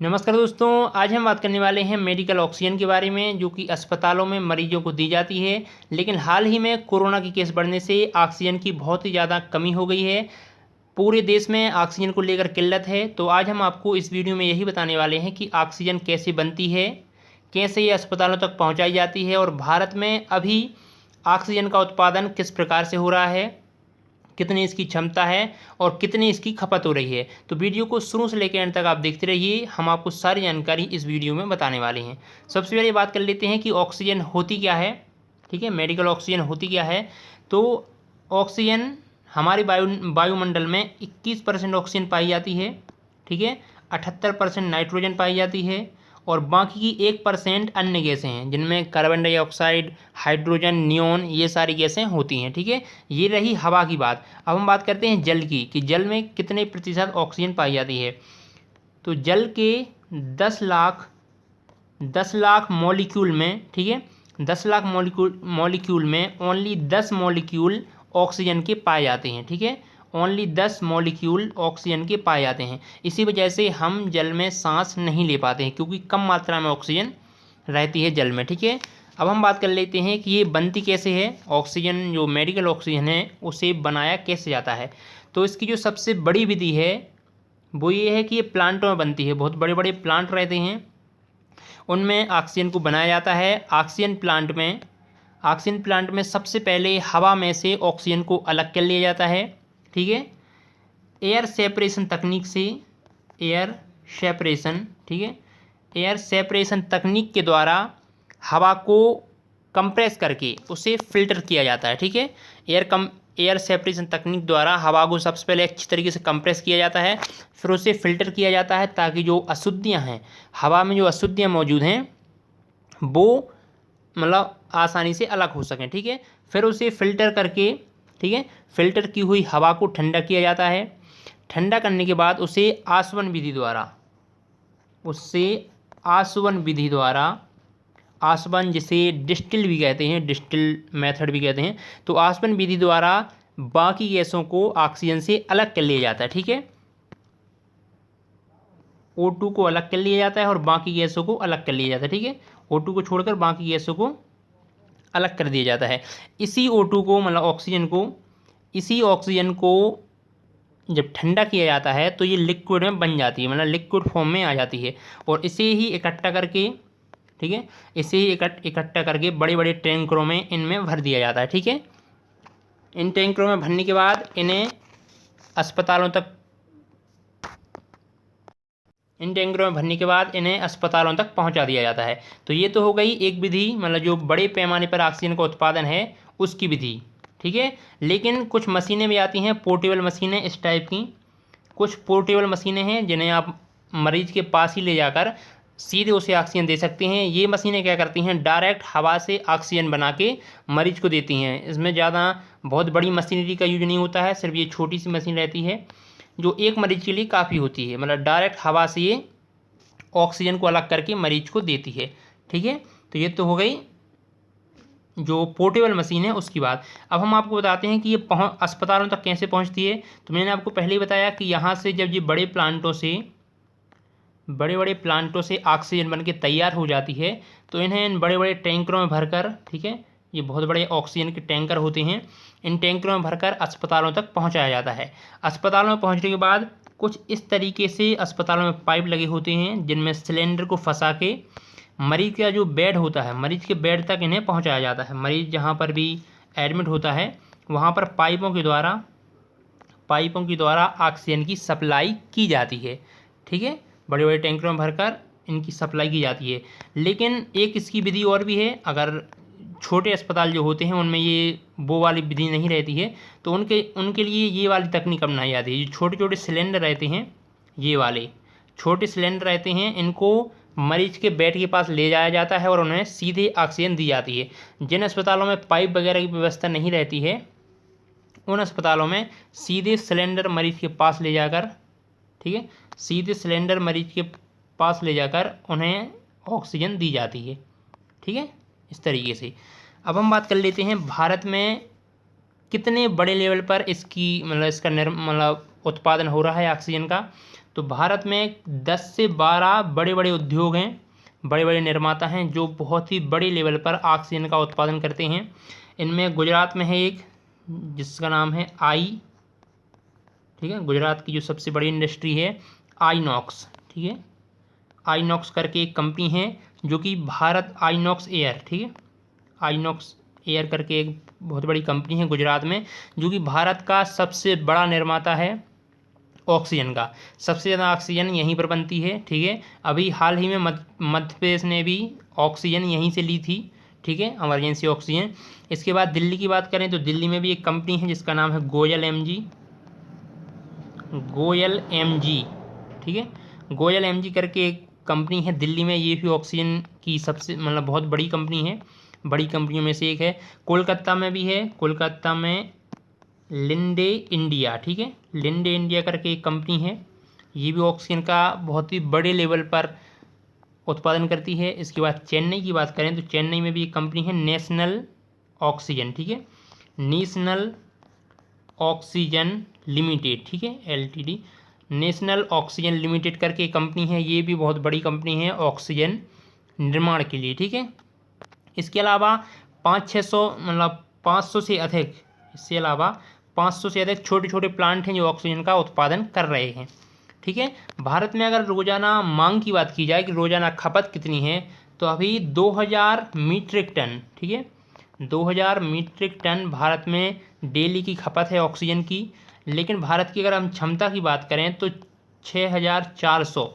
नमस्कार दोस्तों, आज हम बात करने वाले हैं मेडिकल ऑक्सीजन के बारे में, जो कि अस्पतालों में मरीजों को दी जाती है। लेकिन हाल ही में कोरोना की केस बढ़ने से ऑक्सीजन की बहुत ही ज़्यादा कमी हो गई है। पूरे देश में ऑक्सीजन को लेकर किल्लत है। तो आज हम आपको इस वीडियो में यही बताने वाले हैं कि ऑक्सीजन कैसे बनती है, कैसे ये अस्पतालों तक पहुँचाई जाती है और भारत में अभी ऑक्सीजन का उत्पादन किस प्रकार से हो रहा है, कितनी इसकी क्षमता है और कितनी इसकी खपत हो रही है। तो वीडियो को शुरू से लेकर एंड तक आप देखते रहिए, हम आपको सारी जानकारी इस वीडियो में बताने वाले हैं। सबसे पहले बात कर लेते हैं कि ऑक्सीजन होती क्या है। ठीक है, मेडिकल ऑक्सीजन होती क्या है। तो ऑक्सीजन हमारे वायुमंडल में 21% ऑक्सीजन पाई जाती है। ठीक है, 78% नाइट्रोजन पाई जाती है और बाकी की 1% अन्य गैसें हैं, जिनमें कार्बन डाइऑक्साइड, हाइड्रोजन, नियोन, ये सारी गैसें होती हैं। ठीक है, ये रही हवा की बात। अब हम बात करते हैं जल की, कि जल में कितने प्रतिशत ऑक्सीजन पाई जाती है। तो जल के 10 लाख मॉलिक्यूल में, ठीक है, 10 लाख मॉलिक्यूल में ओनली 10 मॉलिक्यूल ऑक्सीजन के पाए जाते हैं। ठीक है, ओनली 10 मॉलिक्यूल ऑक्सीजन के पाए जाते हैं। इसी वजह से हम जल में सांस नहीं ले पाते हैं, क्योंकि कम मात्रा में ऑक्सीजन रहती है जल में। ठीक है, अब हम बात कर लेते हैं कि ये बनती कैसे है। ऑक्सीजन, जो मेडिकल ऑक्सीजन है, उसे बनाया कैसे जाता है। तो इसकी जो सबसे बड़ी विधि है वो ये है कि ये प्लांटों में बनती है। बहुत बड़े बड़े प्लांट रहते हैं, उनमें ऑक्सीजन को बनाया जाता है। ऑक्सीजन प्लांट में सबसे पहले हवा में से ऑक्सीजन को अलग कर लिया जाता है। ठीक है, एयर सेपरेशन तकनीक से, एयर सेपरेशन, ठीक है, एयर सेपरेशन तकनीक के द्वारा हवा को कंप्रेस करके उसे फिल्टर किया जाता है। ठीक है, एयर सेपरेशन तकनीक द्वारा हवा को सबसे पहले अच्छी तरीके से कंप्रेस किया जाता है, फिर उसे फिल्टर किया जाता है, ताकि जो अशुद्धियाँ हैं, हवा में जो अशुद्धियाँ मौजूद हैं, वो मतलब आसानी से अलग हो सकें। ठीक है, फिर उसे फिल्टर करके, ठीक है, फिल्टर की हुई हवा को ठंडा किया जाता है। ठंडा करने के बाद उसे आसवन विधि द्वारा, आसवन जिसे डिस्टिल भी कहते हैं, डिस्टिल मेथड भी कहते हैं, तो आसवन विधि द्वारा बाकी गैसों को ऑक्सीजन से अलग कर लिया जाता है। ठीक है, O2 को अलग कर लिया जाता है और बाकी गैसों को अलग कर लिया जाता है। ठीक है, O2 को छोड़कर बाकी गैसों को अलग कर दिया जाता है। इसी O2 को, मतलब इसी ऑक्सीजन को जब ठंडा किया जाता है तो ये लिक्विड में बन जाती है, मतलब लिक्विड फॉर्म में आ जाती है। और इसे ही इकट्ठा करके, ठीक है, इसे ही इकट्ठा करके बड़े बड़े टैंकरों में इनमें भर दिया जाता है। ठीक है, इन टैंकरों में भरने के बाद इन्हें अस्पतालों तक पहुंचा दिया जाता है। तो ये तो हो गई एक विधि, मतलब जो बड़े पैमाने पर ऑक्सीजन का उत्पादन है उसकी विधि। ठीक है, लेकिन कुछ मशीनें भी आती हैं, पोर्टेबल मशीनें इस टाइप की। कुछ पोर्टेबल मशीनें हैं जिन्हें आप मरीज के पास ही ले जाकर सीधे उसे ऑक्सीजन दे सकते हैं। ये मशीनें क्या करती हैं, डायरेक्ट हवा से ऑक्सीजन बना के मरीज को देती हैं। इसमें ज़्यादा बहुत बड़ी मशीनरी का यूज नहीं होता है, सिर्फ ये छोटी सी मशीन रहती है जो एक मरीज के लिए काफ़ी होती है। मतलब डायरेक्ट हवा से ये ऑक्सीजन को अलग करके मरीज को देती है। ठीक है, तो ये तो हो गई जो पोर्टेबल मशीन है उसकी बात। अब हम आपको बताते हैं कि ये अस्पतालों तक कैसे पहुंचती है। तो मैंने आपको पहले ही बताया कि यहाँ से जब ये बड़े बड़े प्लांटों से ऑक्सीजन बन के तैयार हो जाती है, तो इन्हें इन बड़े बड़े टैंकरों में भरकर, ठीक है, ये बहुत बड़े ऑक्सीजन के टैंकर होते हैं, इन टैंकरों में भरकर अस्पतालों तक पहुँचाया जाता है। अस्पतालों में पहुँचने के बाद कुछ इस तरीके से अस्पतालों में पाइप लगे होते हैं, जिनमें सिलेंडर को फंसा के मरीज का जो बेड होता है, मरीज के बेड तक इन्हें पहुंचाया जाता है। मरीज जहां पर भी एडमिट होता है वहां पर पाइपों के द्वारा ऑक्सीजन की सप्लाई की जाती है। ठीक है, बड़े बड़े टैंकरों में भरकर इनकी सप्लाई की जाती है। लेकिन एक इसकी विधि और भी है। अगर छोटे अस्पताल जो होते हैं उनमें ये वो वाली विधि नहीं रहती है, तो उनके लिए ये वाली तकनीक अपनाई जाती है। जो छोटे छोटे सिलेंडर रहते हैं, ये वाले छोटे सिलेंडर रहते हैं, इनको मरीज के बेड के पास ले जाया जाता है और उन्हें सीधे ऑक्सीजन दी जाती है। जिन अस्पतालों में पाइप वगैरह की व्यवस्था नहीं रहती है, उन अस्पतालों में सीधे सिलेंडर मरीज के पास ले जाकर, ठीक है, सीधे सिलेंडर मरीज के पास ले जाकर उन्हें ऑक्सीजन दी जाती है। ठीक है, इस तरीके से। अब हम बात कर लेते हैं भारत में कितने बड़े लेवल पर इसका उत्पादन हो रहा है ऑक्सीजन का। तो भारत में 10 से 12 बड़े बड़े उद्योग हैं, बड़े बड़े निर्माता हैं जो बहुत ही बड़े लेवल पर ऑक्सीजन का उत्पादन करते हैं। इनमें गुजरात में है एक, जिसका नाम है ठीक है, गुजरात की जो सबसे बड़ी इंडस्ट्री है आईनॉक्स, ठीक है, आईनॉक्स करके एक कंपनी है जो कि भारत आईनॉक्स एयर, ठीक है, आईनॉक्स एयर करके एक बहुत बड़ी कंपनी है गुजरात में, जो कि भारत का सबसे बड़ा निर्माता है ऑक्सीजन का। सबसे ज़्यादा ऑक्सीजन यहीं पर बनती है, ठीक है। अभी हाल ही में मध्य प्रदेश ने भी ऑक्सीजन यहीं से ली थी, ठीक है, इमरजेंसी ऑक्सीजन। इसके बाद दिल्ली की बात करें तो दिल्ली में भी एक कंपनी है जिसका नाम है गोयल एमजी, ठीक है, गोयल एमजी करके एक कंपनी है दिल्ली में। ये भी ऑक्सीजन की सबसे मतलब बहुत बड़ी कंपनी है, बड़ी कंपनियों में से एक है। कोलकाता में भी है, कोलकाता में लिंडे इंडिया, ठीक है, लिंडे इंडिया करके एक कंपनी है, ये भी ऑक्सीजन का बहुत ही बड़े लेवल पर उत्पादन करती है। इसके बाद चेन्नई की बात करें तो चेन्नई में भी एक कंपनी है नेशनल ऑक्सीजन, ठीक है, नेशनल ऑक्सीजन लिमिटेड, ठीक है, एलटीडी, नेशनल ऑक्सीजन लिमिटेड करके कंपनी है। ये भी बहुत बड़ी कंपनी है ऑक्सीजन निर्माण के लिए, ठीक है। इसके अलावा 500-600 मतलब 500 से अधिक, इसके अलावा 500 से अधिक छोटे छोटे प्लांट हैं जो ऑक्सीजन का उत्पादन कर रहे हैं, ठीक है। भारत में अगर रोज़ाना मांग की बात की जाए कि रोज़ाना खपत कितनी है, तो अभी 2000 मीट्रिक टन, ठीक है, 2000 मीट्रिक टन भारत में डेली की खपत है ऑक्सीजन की। लेकिन भारत की अगर हम क्षमता की बात करें तो 6400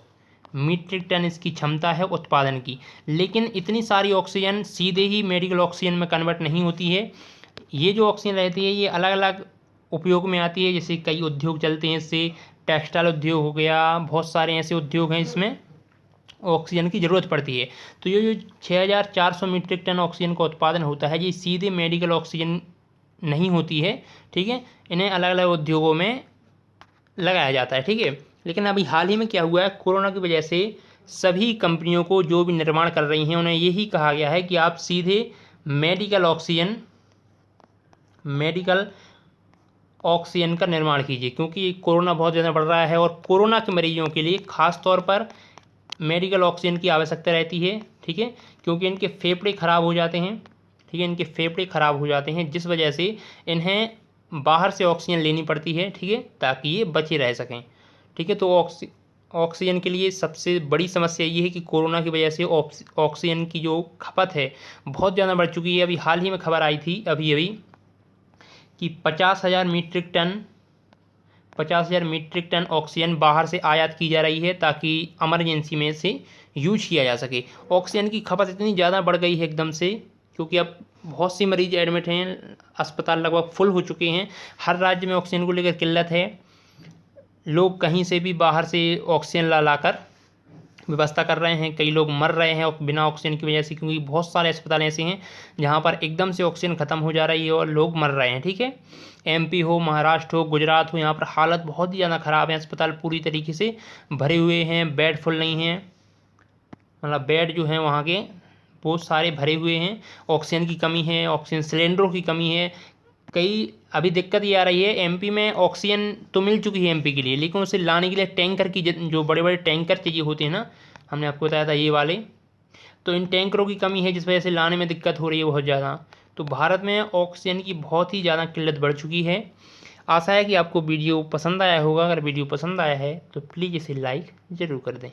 मीट्रिक टन इसकी क्षमता है उत्पादन की। लेकिन इतनी सारी ऑक्सीजन सीधे ही मेडिकल ऑक्सीजन में कन्वर्ट नहीं होती है। ये जो ऑक्सीजन रहती है ये अलग अलग उपयोग में आती है, जैसे कई उद्योग चलते हैं इससे, टेक्सटाइल उद्योग हो गया, बहुत सारे ऐसे उद्योग हैं जिसमें ऑक्सीजन की ज़रूरत पड़ती है। तो ये जो 6400 मीट्रिक टन ऑक्सीजन का उत्पादन होता है ये सीधे मेडिकल ऑक्सीजन नहीं होती है, ठीक है, इन्हें अलग अलग उद्योगों में लगाया जाता है, ठीक है। लेकिन अभी हाल ही में क्या हुआ है, कोरोना की वजह से सभी कंपनियों को जो भी निर्माण कर रही हैं उन्हें यही कहा गया है कि आप सीधे मेडिकल ऑक्सीजन का निर्माण कीजिए, क्योंकि कोरोना बहुत ज़्यादा बढ़ रहा है और कोरोना के मरीजों के लिए ख़ास तौर पर मेडिकल ऑक्सीजन की आवश्यकता रहती है, ठीक है, क्योंकि इनके फेफड़े ख़राब हो जाते हैं, ठीक है, इनके फेफड़े ख़राब हो जाते हैं जिस वजह से इन्हें बाहर से ऑक्सीजन लेनी पड़ती है, ठीक है, ताकि ये बचे रह सकें, ठीक है। तो ऑक्सीजन के लिए सबसे बड़ी समस्या ये है कि कोरोना की वजह से ऑक्सीजन की जो खपत है बहुत ज़्यादा बढ़ चुकी है। अभी हाल ही में खबर आई थी अभी कि 50,000 मीट्रिक टन ऑक्सीजन बाहर से आयात की जा रही है ताकि इमरजेंसी में से यूज किया जा सके। ऑक्सीजन की खपत इतनी ज़्यादा बढ़ गई है एकदम से, क्योंकि अब बहुत सी मरीज एडमिट हैं, अस्पताल लगभग फुल हो चुके हैं, हर राज्य में ऑक्सीजन को लेकर किल्लत है, लोग कहीं से भी बाहर से ऑक्सीजन ला कर व्यवस्था कर रहे हैं, कई लोग मर रहे हैं बिना ऑक्सीजन की वजह से, क्योंकि बहुत सारे अस्पताल ऐसे हैं जहां पर एकदम से ऑक्सीजन ख़त्म हो जा रही है और लोग मर रहे हैं, ठीक है। एमपी हो, महाराष्ट्र हो, गुजरात हो, यहाँ पर हालत बहुत ही ज़्यादा ख़राब है, अस्पताल पूरी तरीके से भरे हुए हैं, बेड फुल नहीं हैं, मतलब बेड जो हैं वहाँ के बहुत सारे भरे हुए हैं, ऑक्सीजन की कमी है, ऑक्सीजन सिलेंडरों की कमी है। कई अभी दिक्कत ये आ रही है, एमपी में ऑक्सीजन तो मिल चुकी है एमपी के लिए, लेकिन उसे लाने के लिए टैंकर की जो बड़े बड़े टैंकर चाहिए होते हैं ना, हमने आपको बताया था ये वाले, तो इन टैंकरों की कमी है जिस वजह से लाने में दिक्कत हो रही है बहुत ज़्यादा। तो भारत में ऑक्सीजन की बहुत ही ज़्यादा किल्लत बढ़ चुकी है। आशा है कि आपको वीडियो पसंद आया होगा। अगर वीडियो पसंद आया है तो प्लीज़ इसे लाइक ज़रूर कर दें।